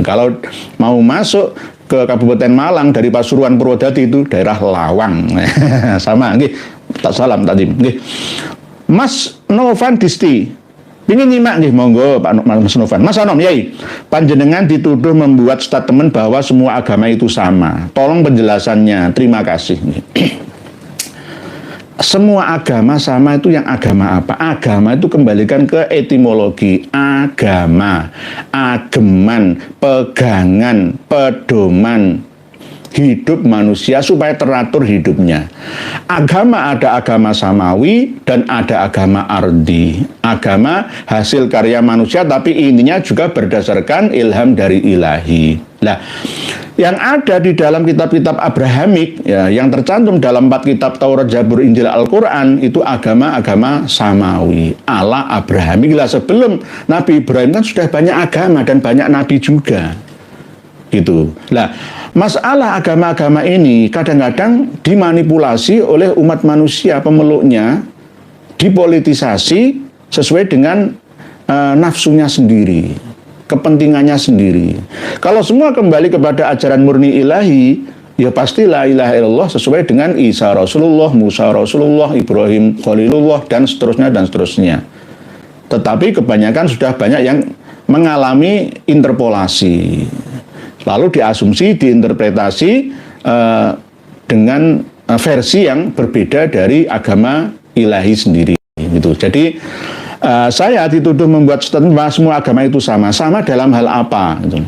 A: Kalau mau masuk ke Kabupaten Malang dari Pasuruan Purwodadi itu daerah Lawang. Sama nggih. Tak salam tadi nggih. Mas Novan Disti ingin nyimak nih, monggo Pak Mas Novan. Mas Anom, Yai, panjenengan dituduh membuat statement bahwa semua agama itu sama. Tolong penjelasannya, terima kasih. Semua agama sama itu yang agama apa? Agama itu kembalikan ke etimologi. Agama, ageman, pegangan, pedoman hidup manusia supaya teratur hidupnya. Agama ada agama samawi dan ada agama ardi. Agama hasil karya manusia tapi intinya juga berdasarkan ilham dari ilahi. Nah, yang ada di dalam kitab-kitab Abrahamik ya, yang tercantum dalam 4 kitab Taurat, Zabur, Injil, Al-Quran itu agama-agama samawi ala Abrahamik. Lah sebelum Nabi Ibrahim kan sudah banyak agama dan banyak nabi juga. Gitu. Nah, masalah agama-agama ini kadang-kadang dimanipulasi oleh umat manusia pemeluknya, dipolitisasi sesuai dengan nafsunya sendiri, kepentingannya sendiri. Kalau semua kembali kepada ajaran murni ilahi, ya pasti la ilaha illallah sesuai dengan Isa Rasulullah, Musa Rasulullah, Ibrahim Khalilullah dan seterusnya dan seterusnya. Tetapi kebanyakan sudah banyak yang mengalami interpolasi. Lalu diasumsi, diinterpretasi dengan versi yang berbeda dari agama ilahi sendiri. Gitu. Jadi saya dituduh membuat statement bahwa semua agama itu sama. Sama dalam hal apa? Gitu.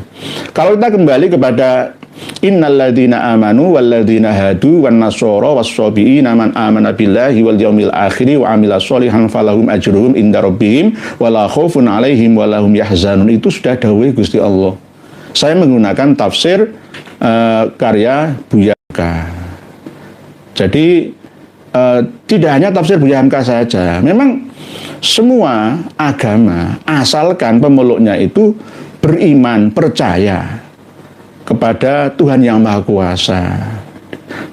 A: Kalau kita kembali kepada innalladzina amanu walladzina hadu wan nasara was-sabiina man amana billahi wal yaumil akhir wa amila sholihan falahum ajruhum inda rabbihim wala khaufun alaihim walahum yahzanun. Itu sudah dawuh Gusti Allah. Saya menggunakan tafsir karya Buya Ka. Jadi tidak hanya tafsir Buya Hamka saja. Memang semua agama asalkan pemeluknya itu beriman, percaya kepada Tuhan yang Maha Kuasa.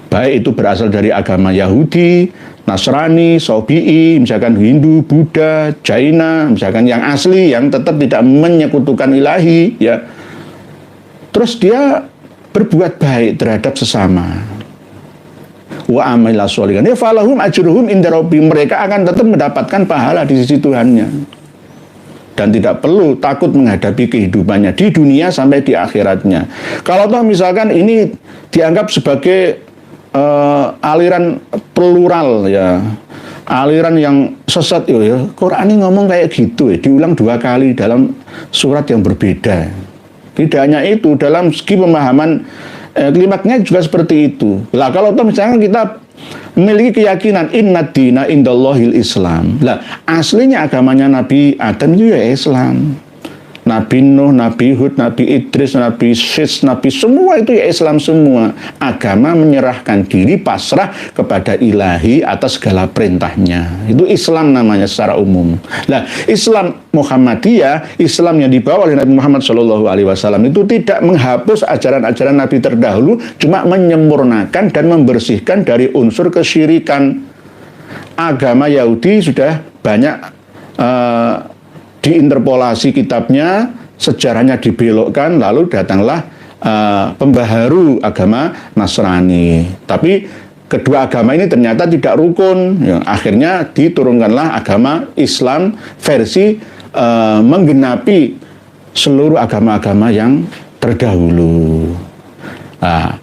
A: Baik itu berasal dari agama Yahudi, Nasrani, Sobi'i, misalkan Hindu, Buddha, Jaina, misalkan yang asli, yang tetap tidak menyekutukan ilahi, ya. Terus dia berbuat baik terhadap sesama. Wa amila sholihan ya falahum ajruhum inda rabbihim, mereka akan tetap mendapatkan pahala di sisi Tuhannya dan tidak perlu takut menghadapi kehidupannya di dunia sampai di akhiratnya. Kalau toh misalkan ini dianggap sebagai aliran plural, ya, aliran yang sesat, ya Quran ini ngomong kayak gitu, ya, diulang 2 kali dalam surat yang berbeda. Tidak hanya itu, dalam segi pemahaman klimaknya juga seperti itu. Lah kalau toh misalnya kita memiliki keyakinan inna dina indallahil Islam. Lah aslinya agamanya Nabi Adam itu ya Islam. Nabi Nuh, Nabi Hud, Nabi Idris, Nabi Sis, Nabi semua itu ya Islam semua. Agama menyerahkan diri pasrah kepada ilahi atas segala perintahnya. Itu Islam namanya secara umum. Nah, Islam Muhammadiyah, Islam yang dibawa oleh Nabi Muhammad SAW itu tidak menghapus ajaran-ajaran Nabi terdahulu, cuma menyempurnakan dan membersihkan dari unsur kesyirikan. Agama Yahudi sudah banyak diinterpolasi kitabnya, sejarahnya dibelokkan, lalu datanglah pembaharu agama Nasrani. Tapi kedua agama ini ternyata tidak rukun. Ya, akhirnya diturunkanlah agama Islam versi menggenapi seluruh agama-agama yang terdahulu. Nah,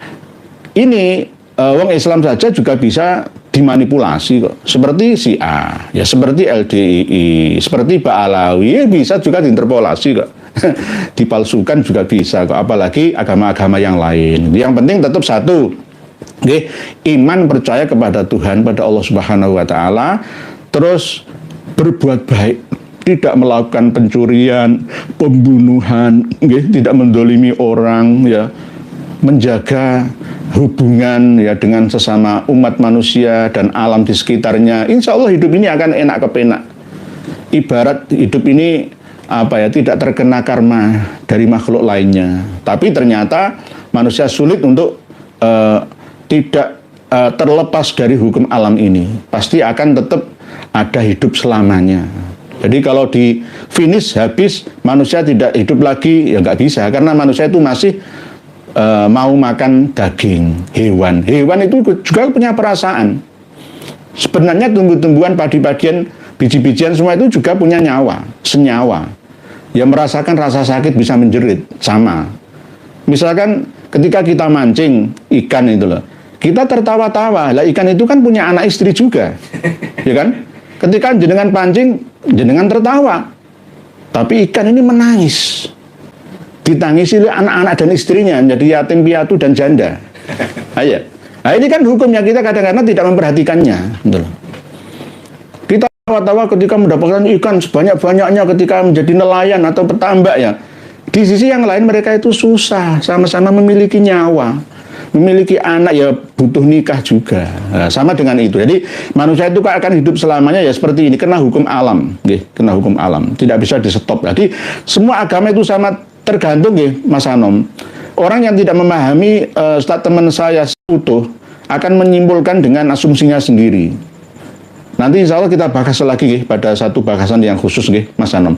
A: ini wong Islam saja juga bisa dimanipulasi kok, seperti Syiah, ya seperti LDII, seperti Ba'alawi, ya bisa juga diinterpolasi kok, dipalsukan juga bisa kok, apalagi agama-agama yang lain. Yang penting tetap satu, okay? Iman percaya kepada Tuhan, pada Allah Subhanahu Wa Taala, terus berbuat baik, tidak melakukan pencurian, pembunuhan, okay? Tidak mendolimi orang, ya, menjaga hubungan ya dengan sesama umat manusia dan alam di sekitarnya. Insya Allah hidup ini akan enak kepenak. Ibarat hidup ini tidak terkena karma dari makhluk lainnya. Tapi ternyata manusia sulit untuk tidak terlepas dari hukum alam ini. Pasti akan tetap ada hidup selamanya. Jadi kalau di finish habis manusia tidak hidup lagi, ya nggak bisa, karena manusia itu masih mau makan daging hewan. Hewan itu juga punya perasaan. Sebenarnya tumbuh-tumbuhan, padi-padian, biji-bijian semua itu juga punya nyawa, senyawa. Ya merasakan rasa sakit, bisa menjerit, sama. Misalkan ketika kita mancing ikan itu loh, kita tertawa-tawa. Lah ikan itu kan punya anak istri juga. Ya kan? Ketika jenengan pancing, jenengan tertawa. Tapi ikan ini menangis. Ditangisi oleh anak-anak dan istrinya, jadi yatim piatu dan janda. Ayo. Nah ini kan hukumnya, kita kadang-kadang tidak memperhatikannya. Betul. Kita tawa-tawa ketika mendapatkan ikan sebanyak-banyaknya, ketika menjadi nelayan atau petambak ya. Di sisi yang lain mereka itu susah, sama-sama memiliki nyawa, memiliki anak, ya butuh nikah juga. Nah, sama dengan itu. Jadi manusia itu akan hidup selamanya ya seperti ini, kena hukum alam, kena hukum alam, tidak bisa di-stop. Jadi semua agama itu sama. Tergantung ya Mas Anom. Orang yang tidak memahami statement saya utuh akan menyimpulkan dengan asumsinya sendiri. Nanti insya Allah kita bahas lagi pada satu bahasan yang khusus Mas Anom.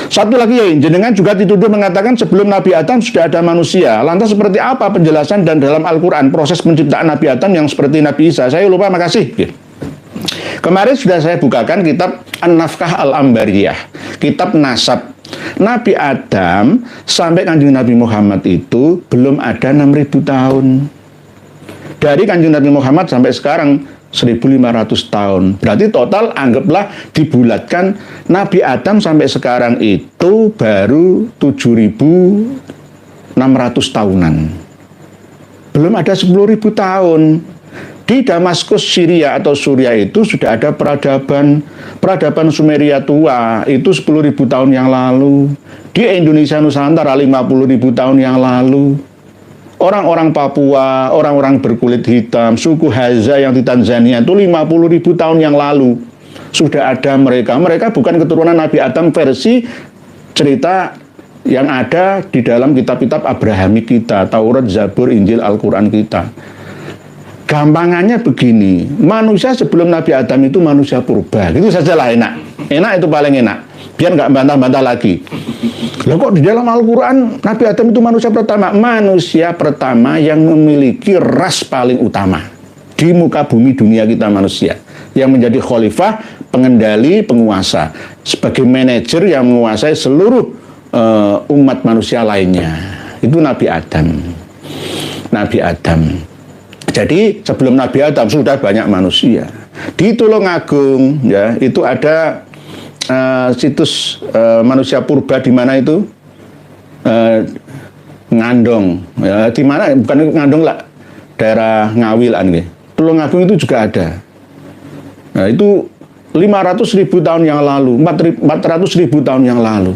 A: Satu lagi ya, jenengan juga dituduh mengatakan sebelum Nabi Adam sudah ada manusia. Lantas seperti apa penjelasan dan dalam Al-Quran proses penciptaan Nabi Adam yang seperti Nabi Isa? Saya lupa, makasih. Kemarin sudah saya bukakan kitab An-Nafkah Al-Ambariyah, kitab nasab. Nabi Adam sampai Kanjeng Nabi Muhammad itu belum ada 6.000 tahun. Dari Kanjeng Nabi Muhammad sampai sekarang 1.500 tahun. Berarti total anggaplah dibulatkan Nabi Adam sampai sekarang itu baru 7.600 tahunan. Belum ada 10.000 tahun. Di Damaskus, Syria atau Suriah itu sudah ada peradaban Sumeria tua, itu 10.000 tahun yang lalu. Di Indonesia Nusantara 50.000 tahun yang lalu. Orang-orang Papua, orang-orang berkulit hitam, suku Hadza yang di Tanzania itu 50.000 tahun yang lalu sudah ada mereka. Mereka bukan keturunan Nabi Adam versi cerita yang ada di dalam kitab-kitab Abrahamik kita, Taurat, Zabur, Injil, Al-Quran kita. Gampangannya begini, manusia sebelum Nabi Adam itu manusia purba, gitu sajalah enak. Enak itu paling enak, biar nggak bantah-bantah lagi. Loh kok di dalam Al-Quran Nabi Adam itu manusia pertama? Manusia pertama yang memiliki ras paling utama di muka bumi dunia kita manusia, yang menjadi khalifah, pengendali, penguasa, sebagai manajer yang menguasai seluruh umat manusia lainnya. Itu Nabi Adam. Nabi Adam. Jadi sebelum Nabi Adam sudah banyak manusia. Di Tulungagung ya, itu ada situs manusia purba di mana itu? Ngandong. Ya, di mana? Bukan Ngandong lah, daerah Ngawilan gitu. Tulungagung itu juga ada. Nah, itu 500.000 tahun yang lalu, 400.000 tahun yang lalu.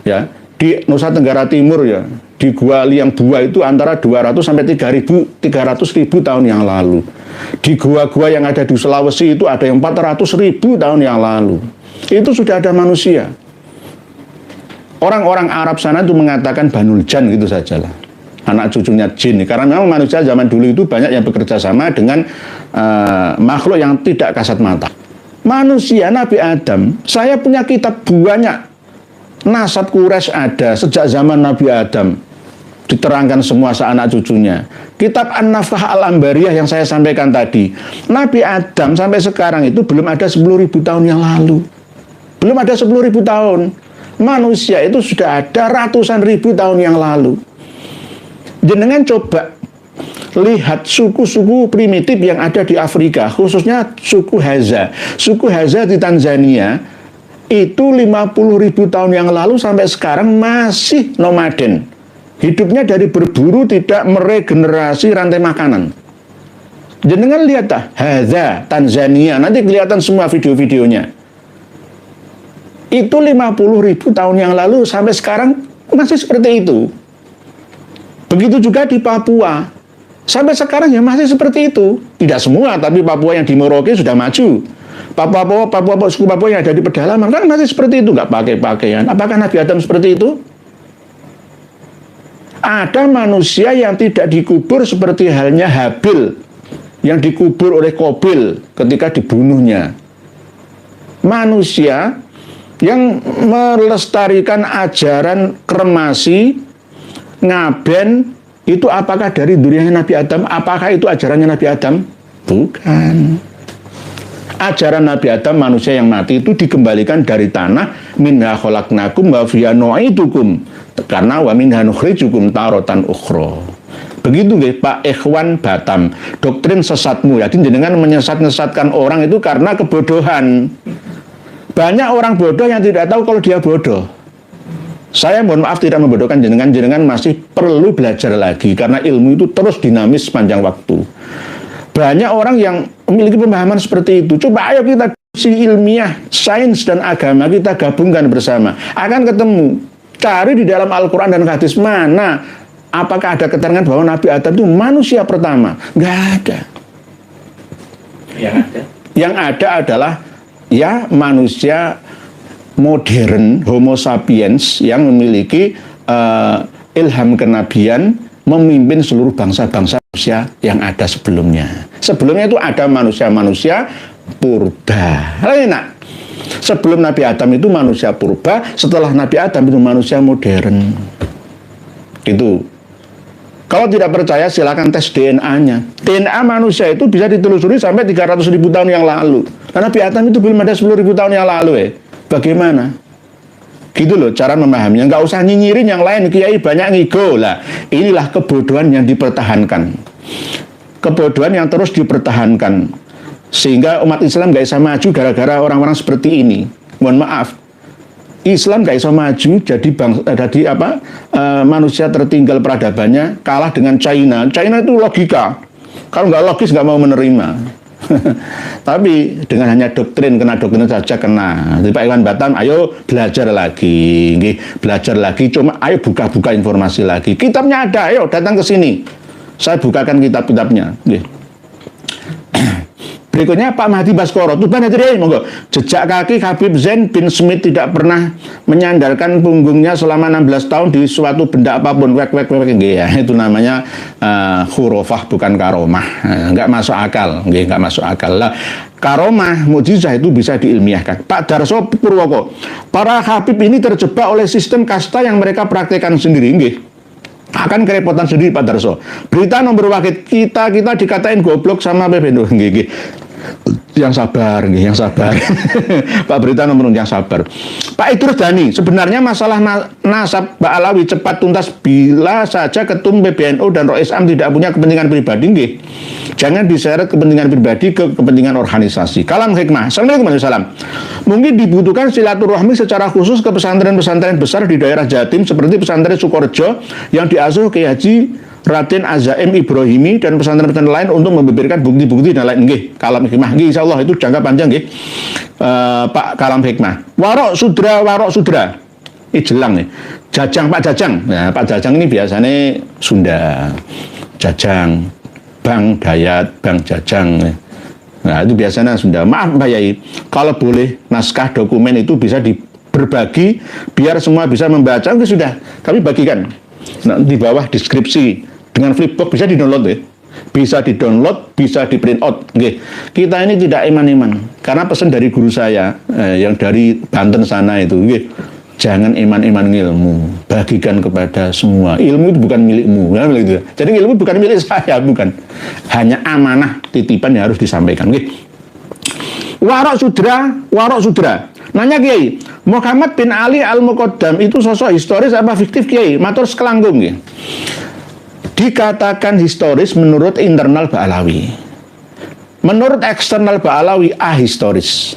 A: Ya, di Nusa Tenggara Timur ya, di Gua Liang Bua itu antara 200 sampai 300.000 tahun yang lalu. Di gua-gua yang ada di Sulawesi itu ada yang 400.000 tahun yang lalu. Itu sudah ada manusia. Orang-orang Arab sana itu mengatakan Banul Jan gitu sajalah. Anak cucunya jin. Karena memang manusia zaman dulu itu banyak yang bekerja sama dengan makhluk yang tidak kasat mata. Manusia Nabi Adam, saya punya kitab banyak. Nasab Quraisy ada sejak zaman Nabi Adam, diterangkan semua seanak cucunya. Kitab An-Nafkah Al-Ambariyah yang saya sampaikan tadi, Nabi Adam sampai sekarang itu belum ada 10.000 tahun yang lalu. Belum ada 10.000 tahun. Manusia itu sudah ada ratusan ribu tahun yang lalu. Jenengan coba lihat suku-suku primitif yang ada di Afrika, khususnya suku Hadza. Suku Hadza di Tanzania itu 50.000 tahun yang lalu sampai sekarang masih nomaden. Hidupnya dari berburu, tidak meregenerasi rantai makanan. Jenengan lihat dah, Hadza, Tanzania, nanti kelihatan semua video-videonya. Itu 50.000 tahun yang lalu sampai sekarang masih seperti itu. Begitu juga di Papua. Sampai sekarang ya masih seperti itu. Tidak semua, tapi Papua yang di Merauke sudah maju. Suku Papua yang ada di pedalaman kan masih seperti itu, nggak pakai pakaian. Apakah Nabi Adam seperti itu? Ada manusia yang tidak dikubur seperti halnya Habil yang dikubur oleh Qabil ketika dibunuhnya. Manusia yang melestarikan ajaran kremasi, ngaben, itu apakah dari duriannya Nabi Adam? Apakah itu ajarannya Nabi Adam? Bukan. Ajaran Nabi Adam, manusia yang mati itu dikembalikan dari tanah, minha khalaqnakum wa fiha nu'idukum, karena wa minha nukhrijukum taratan ukhra. Begitu nggih Pak Ikhwan Batam. Doktrin sesatmu, jadi jenengan menyesat-nyesatkan orang itu karena kebodohan. Banyak orang bodoh yang tidak tahu kalau dia bodoh. Saya mohon maaf tidak membodohkan jenengan, jenengan masih perlu belajar lagi karena ilmu itu terus dinamis sepanjang waktu. Banyak orang yang memiliki pemahaman seperti itu. Coba ayo kita si ilmiah, sains dan agama kita gabungkan bersama. Akan ketemu. Cari di dalam Al-Quran dan hadis mana. Apakah ada keterangan bahwa Nabi Adam itu manusia pertama? Nggak ada. Yang ada adalah ya manusia modern, Homo sapiens yang memiliki ilham kenabian, memimpin seluruh bangsa-bangsa manusia yang ada sebelumnya. Sebelumnya itu ada manusia-manusia purba. Enak. Sebelum Nabi Adam itu manusia purba, setelah Nabi Adam itu manusia modern. Itu. Kalau tidak percaya silakan tes DNA-nya. DNA manusia itu bisa ditelusuri sampai 300.000 tahun yang lalu. Karena Nabi Adam itu belum ada 10.000 tahun yang lalu. Bagaimana? Gitu loh cara memahaminya. Nggak usah nyinyirin yang lain, kiai banyak ngigo lah. Inilah kebodohan yang dipertahankan. Kebodohan yang terus dipertahankan. Sehingga umat Islam nggak bisa maju gara-gara orang-orang seperti ini. Mohon maaf. Islam nggak bisa maju jadi manusia tertinggal peradabannya, kalah dengan China. China itu logika. Kalau nggak logis nggak mau menerima. Tapi dengan hanya kena doktrin saja kena. Jadi Pak Iwan Batam, ayo belajar lagi, belajar lagi. Cuma ayo buka-buka informasi lagi. Kitabnya ada, ayo datang ke sini. Saya bukakan kitab-kitabnya. Berikutnya Pak Mahdi Baskoro, Tuban hadirin, monggo. Jejak kaki Habib Zain bin Smith tidak pernah menyandarkan punggungnya selama 16 tahun di suatu benda apapun. Wek, ya. Itu namanya khurafah, bukan karomah. Enggak masuk akal, enggak masuk akal lah. Karomah, mukjizah itu bisa diilmiahkan. Pak Darso Purwoko, para Habib ini terjebak oleh sistem kasta yang mereka praktekkan sendiri, nggih. Akan kerepotan sendiri Pak Darso. Berita nomor wakit, kita dikatain goblok sama Pebendo, nggih. Yang sabar, yang sabar. Pak Berita nomor yang sabar. Pak Idrus Dani, sebenarnya masalah nasab Mbak Alawi cepat tuntas bila saja Ketum PBNU dan Rois Am tidak punya kepentingan pribadi, nggih. Jangan diseret kepentingan pribadi ke kepentingan organisasi. Kalam hikmah. Assalamualaikum warahmatullahi wabarakatuh. Mungkin dibutuhkan silaturahmi secara khusus ke pesantren-pesantren besar di daerah Jatim seperti pesantren Sukorejo yang diasuh Kiai Haji Raden Azaim Ibrahimi dan pesantren-pesantren lain untuk membeberkan bukti-bukti dan lain. Nggih, kalam hikmah. Nggih, insyaallah itu jangka panjang nggih. Pak kalam hikmah. Warok Sudra. Ini jelang nih. Jajang Pak Jajang. Nah, Pak Jajang ini biasanya Sunda. Jajang, Bang Dayat, Bang Jajang. Nah, itu biasanya Sunda. Maaf Pak Yai, kalau boleh naskah dokumen itu bisa berbagi biar semua bisa membaca. Itu sudah kami bagikan. Nah, di bawah deskripsi dengan Flipbook bisa di-download ya. Bisa di-download, bisa di-print out. Oke. Kita ini tidak iman-iman. Karena pesan dari guru saya yang dari Banten sana itu, jangan iman-iman ilmu, bagikan kepada semua. Ilmu itu bukan milikmu, ya, gitu. Jadi ilmu bukan milik saya, bukan. Hanya amanah titipan yang harus disampaikan. Oke. Warok Sudra. Nanya Kiai, Muhammad bin Ali Al-Muqaddam itu sosok historis apa fiktif Kiai? Matur sekelanggung ya. Dikatakan historis menurut internal Ba'alawi. Menurut eksternal Ba'alawi ahistoris.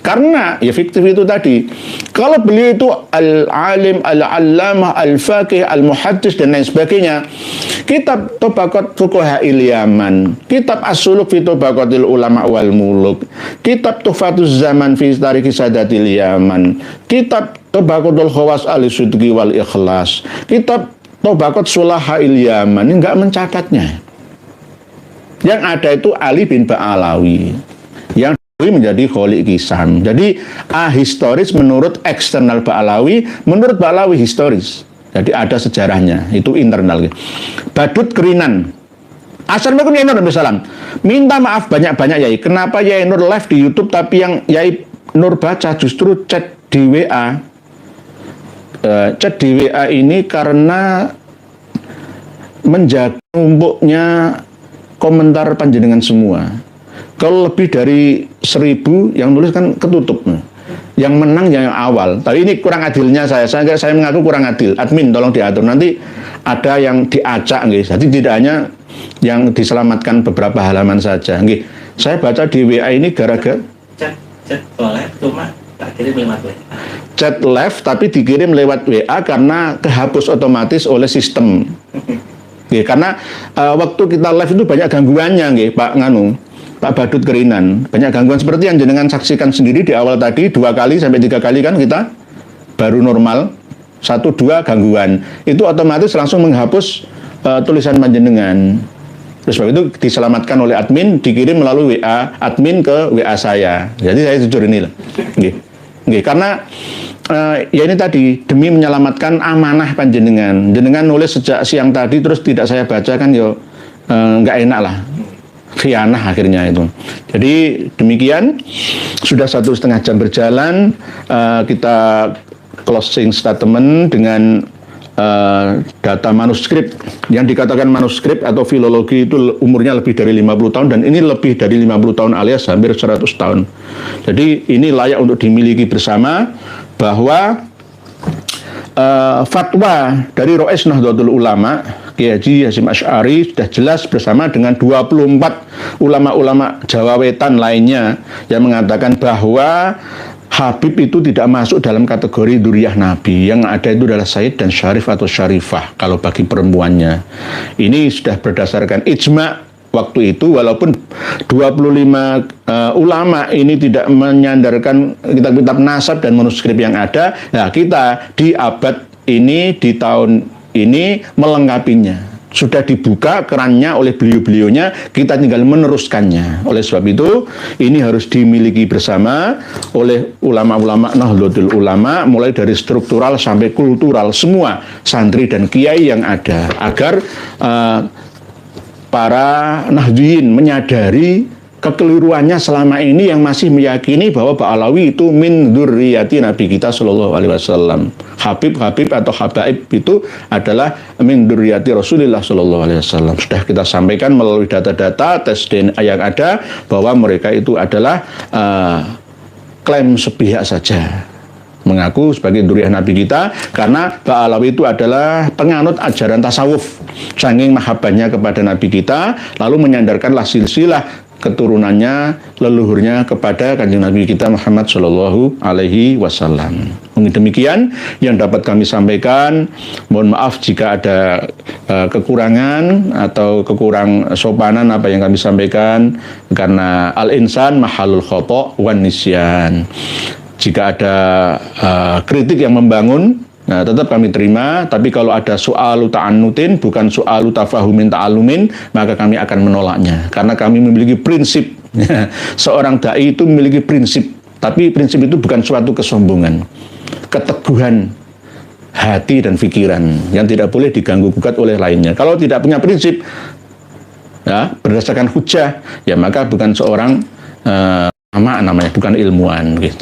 A: Karena ya fiktif itu tadi. Kalau beliau itu al-alim, al-allamah, al-faqih, al-muhaddis dan lain sebagainya. Kitab Tabaqat Fuqaha'il Yaman, kitab As-Suluk fi Tabaqatil Ulama wal Muluk, kitab Tuhfatuz Zaman fi Tarikh Sadatil Yaman, kitab Tabaqatul Khawas al-Sidqi wal Ikhlas, kitab Tabaqat Sulaha'il Yaman, ini enggak mencatatnya. Yang ada itu Ali bin Ba'alawi. Yang menjadi Kholi Kisam. Jadi ahistoris menurut eksternal Ba'alawi, menurut Ba'alawi historis. Jadi ada sejarahnya, itu internal. Badut Kerinan. Assalamualaikum Yai Nur, salam. Minta maaf banyak-banyak Yai. Kenapa Yai Nur live di YouTube tapi yang Yai Nur baca justru chat di WA. Chat di WA ini karena menjaga numpuknya komentar panjenengan semua. Kalau lebih dari 1000 yang nulis kan ketutup. Yang menang yang awal. Tapi ini kurang adilnya saya mengaku kurang adil. Admin tolong diatur. Nanti ada yang diacak nggih. Jadi tidak hanya yang diselamatkan beberapa halaman saja nggih. Saya baca di WA ini gara-gara
B: chat live cuma tak kirim lewat WA.
A: Chat live tapi dikirim lewat WA karena kehapus otomatis oleh sistem. Nggih, karena waktu kita live itu banyak gangguannya nggih, Pak Badut Kerinan. Banyak gangguan seperti yang jenengan saksikan sendiri di awal tadi, 2 kali sampai 3 kali kan kita baru normal, 1-2 gangguan. Itu otomatis langsung menghapus tulisan panjenengan. Terus sebab itu diselamatkan oleh admin, dikirim melalui WA admin ke WA saya. Jadi saya jujur inilah. Nggih, karena ya ini tadi demi menyelamatkan amanah panjenengan. Jenengan nulis sejak siang tadi terus tidak saya baca kan yo nggak enak lah. Khianah akhirnya itu. Jadi demikian sudah 1,5 jam berjalan, kita closing statement dengan data manuskrip. Yang dikatakan manuskrip atau filologi itu umurnya lebih dari 50 tahun dan ini lebih dari 50 tahun alias hampir 100 tahun. Jadi ini layak untuk dimiliki bersama bahwa fatwa dari Rois Nahdlatul Ulama Kiai Haji Hasyim Asy'ari sudah jelas bersama dengan 24 ulama-ulama Jawa Wetan lainnya yang mengatakan bahwa Habib itu tidak masuk dalam kategori dzurriyyah Nabi. Yang ada itu adalah Sayyid dan Syarif atau Syarifah kalau bagi perempuannya. Ini sudah berdasarkan ijma waktu itu, walaupun 25 ulama ini tidak menyandarkan kitab-kitab nasab dan manuskrip yang ada, nah kita di abad ini, di tahun ini melengkapinya. Sudah dibuka kerannya oleh beliau-beliaunya, kita tinggal meneruskannya. Oleh sebab itu, ini harus dimiliki bersama oleh ulama-ulama Nahdlatul Ulama, mulai dari struktural sampai kultural, semua santri dan kiai yang ada, agar para Nahdliyin menyadari kekeliruannya selama ini yang masih meyakini bahwa Ba'alawi itu min dzurriyyati Nabi kita Shallallahu Alaihi Wasallam. Habib atau habaib itu adalah min dzurriyyati Rasulullah Shallallahu Alaihi Wasallam. Sudah kita sampaikan melalui data-data tes DNA yang ada bahwa mereka itu adalah klaim sepihak saja, mengaku sebagai dzurriyyah Nabi kita, karena Ba'alawi itu adalah penganut ajaran tasawuf, saking mahabbahnya kepada Nabi kita, lalu menyandarkanlah silsilah keturunannya, leluhurnya kepada kanjeng Nabi kita Muhammad Shallallahu Alaihi Wasallam. Mungkin demikian yang dapat kami sampaikan. Mohon maaf jika ada kekurangan atau kekurang sopanan apa yang kami sampaikan, karena al-insan mahalul khata' wan nisyan. Jika ada kritik yang membangun, nah, tetap kami terima, tapi kalau ada soal ta'annutin, bukan soal tafahumin ta'alumin, maka kami akan menolaknya. Karena kami memiliki prinsip. Seorang da'i itu memiliki prinsip, tapi prinsip itu bukan suatu kesombongan. Keteguhan hati dan pikiran yang tidak boleh diganggu-gugat oleh lainnya. Kalau tidak punya prinsip, ya, berdasarkan hujah, ya maka bukan seorang namanya, bukan ilmuwan. Gitu.